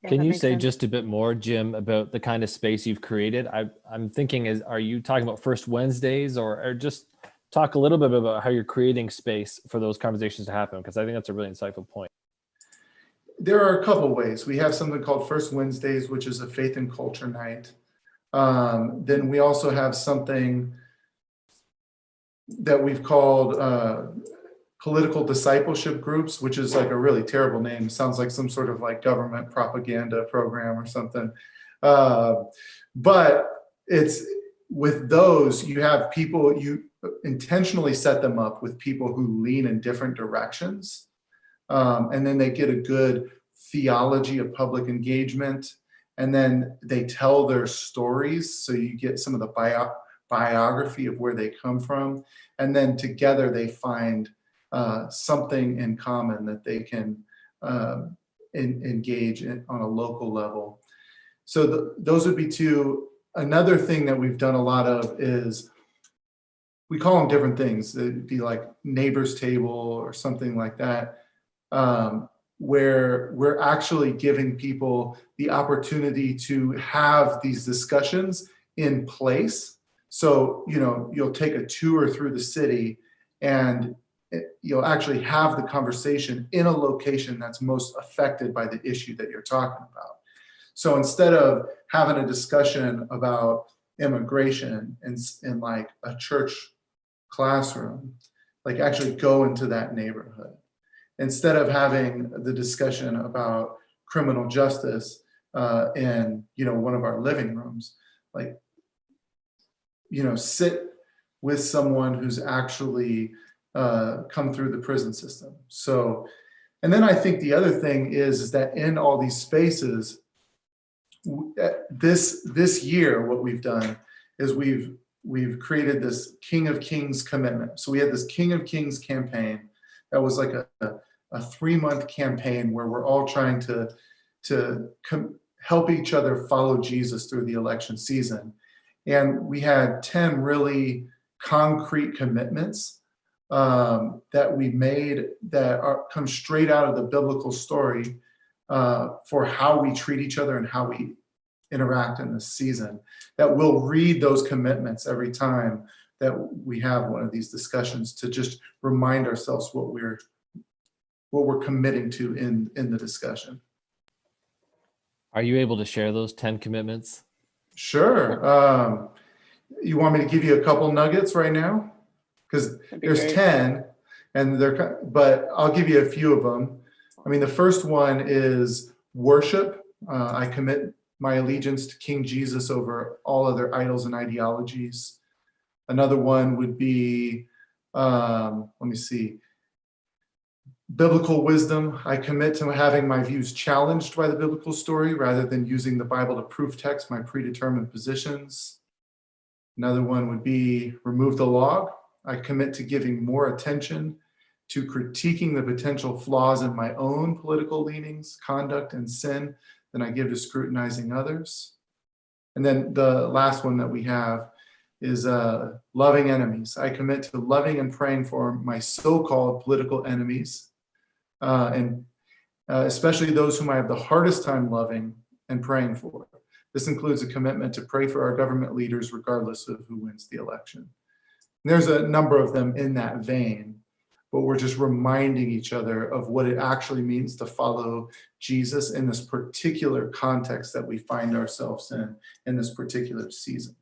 Yeah, Can that you makes say sense. just a bit more, Jim, about the kind of space you've created? I'm thinking, are you talking about First Wednesdays, or just talk a little bit about how you're creating space for those conversations to happen? Because I think that's a really insightful point. There are a couple ways. We have something called First Wednesdays, which is a faith and culture night. Then we also have something that we've called political discipleship groups, which is like a really terrible name. Sounds like some sort of like government propaganda program or something. But it's with those, you have people, you intentionally set them up with people who lean in different directions. And then they get a good theology of public engagement. And then they tell their stories. So you get some of the biography of where they come from. And then together they find something in common that they can engage in on a local level. So those would be two. Another thing that we've done a lot of is we call them different things. It'd be like neighbor's table or something like that, where we're actually giving people the opportunity to have these discussions in place. So, you'll take a tour through the city and you'll actually have the conversation in a location that's most affected by the issue that you're talking about. So instead of having a discussion about immigration in like a church classroom, like actually go into that neighborhood. Instead of having the discussion about criminal justice in one of our living rooms, like sit with someone who's actually come through the prison system. So, and then I think the other thing is that in all these spaces, this year, what we've done is we've created this King of Kings commitment. So we had this King of Kings campaign that was like a 3-month campaign where we're all trying to help each other follow Jesus through the election season. And we had 10 really concrete commitments that we made that come straight out of the biblical story for how we treat each other and how we interact in this season, that we'll read those commitments every time that we have one of these discussions to just remind ourselves what we're committing to in the discussion. Are you able to share those 10 commitments? Sure. You want me to give you a couple nuggets right now? Because there's great. 10, but I'll give you a few of them. I mean, the first one is worship. I commit my allegiance to King Jesus over all other idols and ideologies. Another one would be, biblical wisdom. I commit to having my views challenged by the biblical story rather than using the Bible to proof text my predetermined positions. Another one would be remove the log. I commit to giving more attention to critiquing the potential flaws in my own political leanings, conduct, and sin than I give to scrutinizing others. And then the last one that we have is loving enemies. I commit to loving and praying for my so-called political enemies, and especially those whom I have the hardest time loving and praying for. This includes a commitment to pray for our government leaders regardless of who wins the election. And there's a number of them in that vein, but we're just reminding each other of what it actually means to follow Jesus in this particular context that we find ourselves in this particular season.